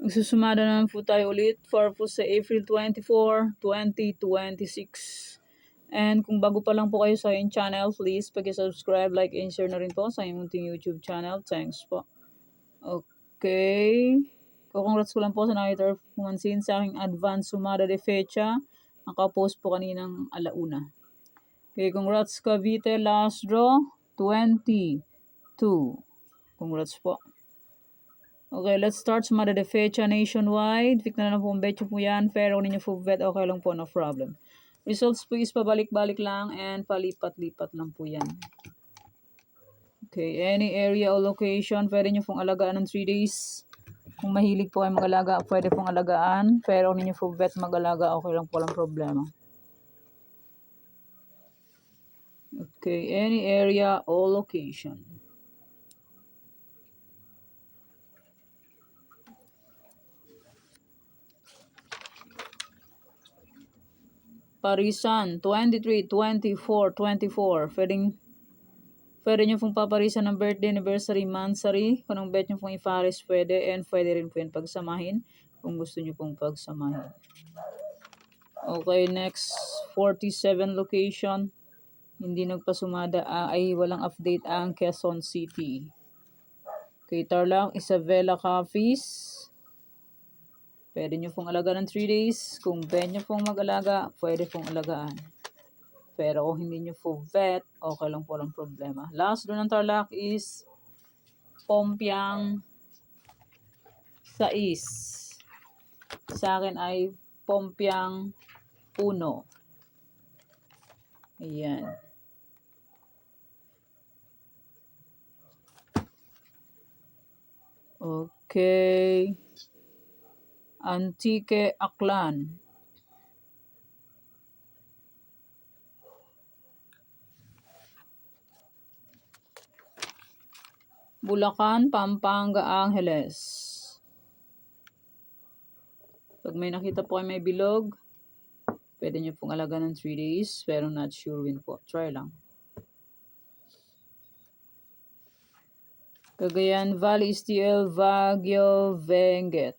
Magsusumada naman po tayo ulit for po sa April 24, 2026. And kung bago pa lang po kayo sa aking channel, please pag-subscribe, like, and share na rin po sa aking munting YouTube channel. Thanks po. Okay. Congrats ko lang po sa nakita pumansin sa aking advance sumada de fecha. Nakapost po kaninang alauna. Okay, congrats Cavite, last draw, 22. Congrats po. Okay, let's start sumada de fecha nationwide. Pick na lang po ang betyo po yan. Pero kung ninyo po bet, okay lang po, no problem. Results po is pabalik-balik lang and palipat-lipat lang po yan. Okay, any area or location, pwede nyo pong alagaan ng 3 days. Kung mahilig po kayo mag-alaga, pwede pong alagaan. Pero kung ninyo po bet mag-alaga, okay lang po, walang problema. Okay, any area or location. Parisan, 23, 24, 24. Pwede nyo pong paparisan ng birthday, anniversary, monthsary. Kung anong bet nyo pong iparis, pwede. And pwede rin po yan pagsamahin kung gusto nyo pong pagsamahin. Okay, next, 47 location. Hindi nagpasumada, ay walang update ang Quezon City. Okay, Tarlac, Isabela Coffees. Pwede nyo pong alagaan ng 3 days. Kung bet nyo pong mag-alaga, pwede pong alagaan. Pero kung hindi nyo po bet, okay lang po, walang problema. Last doon ng Tarlac is Pompiang 6. Sa akin ay Pompiang 1. Ayan. Okay. Antique Aklan. Bulacan, Pampanga, Angeles. Pag may nakita po kayo may bilog, pwede nyo pong alagaan ng 3 days, pero not sure win po. Try lang. Cagayan Valley, STL, Baguio, Benguet.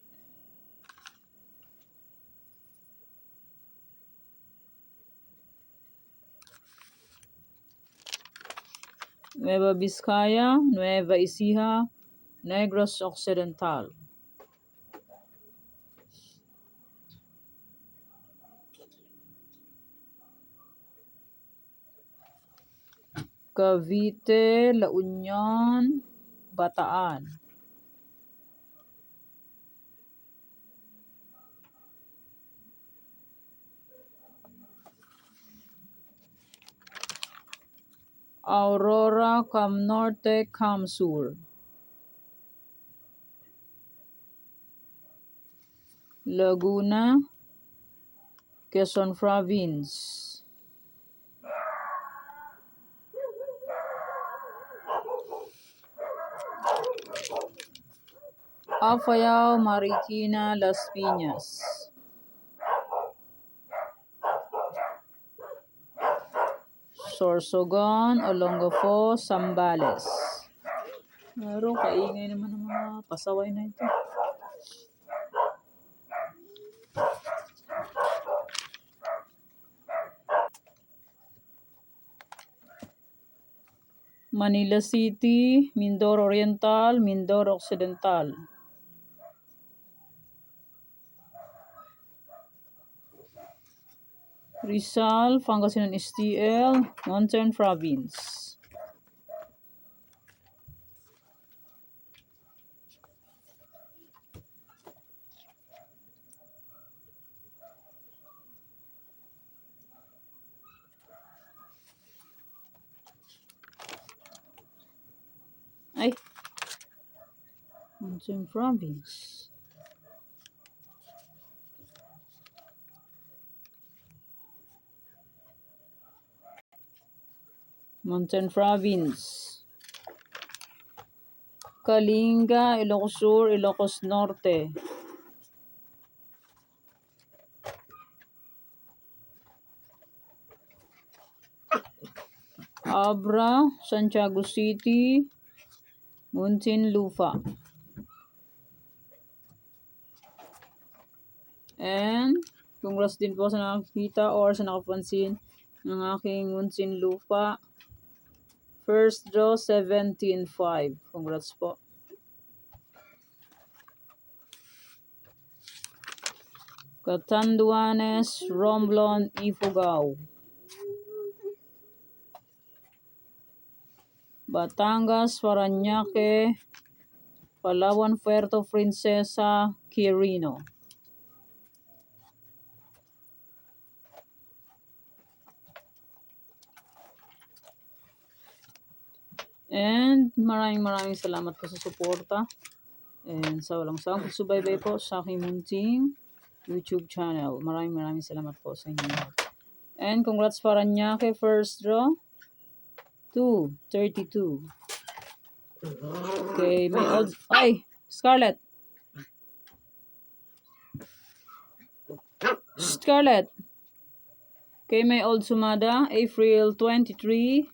Nueva Vizcaya, Nueva Ecija, Negros Occidental. Cavite, La Union, Bataan. Aurora, Cam Norte, Cam Sur. Laguna, Quezon Province. Apayao, Marikina, Las Piñas. Sorsogon, Olongapo, Zambales. Pero kaingay naman ng mga pasaway na ito. Manila City, Mindoro Oriental, Mindoro Occidental. Rizal, Pangasinan STL, Mountain Province. Ay, Mountain Province. Mountain Province. Kalinga, Ilocos Sur, Ilocos Norte. Abra, Santiago City, Muntinlupa. And congrats din po sa nakakita or sa nakapansin ng aking Muntinlupa. First draw, 17-5. Congrats po. Catanduanes, Romblon, Ifugao. Batangas, Parañaque, Palawan, Puerto Princesa, Quirino. And maraming salamat po sa suporta. And sa walang sawang pagsubaybay po sa aking munting YouTube channel. Maraming salamat po sa inyo. And congrats Parañaque, first draw. 2-32. Okay, may odds. Ay! Scarlett! Scarlett! Okay, may old sumada, April 23.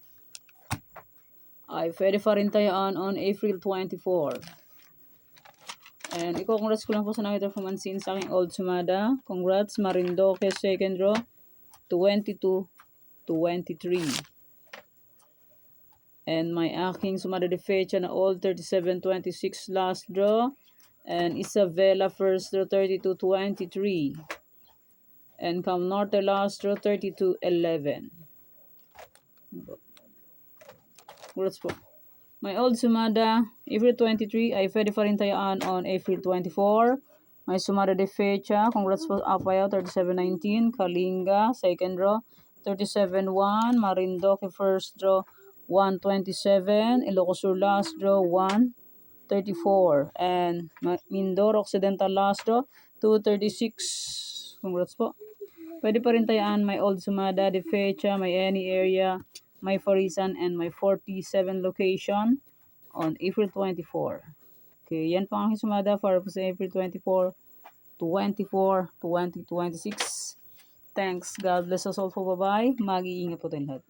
Ay, pwede pa rin tayaan on April 24. And congrats ko lang po sa nakita pumansin sa aking old sumada. Congrats, Marindoque, second draw, 22-23. And my aking sumada de fecha na old 37-26 last draw. And Isabela first draw 32-23. And Cam Norte last draw 32-11. Congrats po. My old sumada, April 23, ay pwede pa rin tayaan on April 24. My sumada de fecha, congrats po Apaya, 37-19. Kalinga, second draw, 37-1. Marindoque, first draw, 127. Ilocos Sur, last draw, 134. And Mindoro Occidental, last draw, 236. Congrats po. Pwede pa rin tayaan my old sumada de fecha, my any area, my Farisan, and my 47 location on April 24. Okay, yan po ang aking sumada para po sa April 24, 24, 2026. Thanks. God bless us all po. Bye-bye. Mag-iingat po tayo lahat.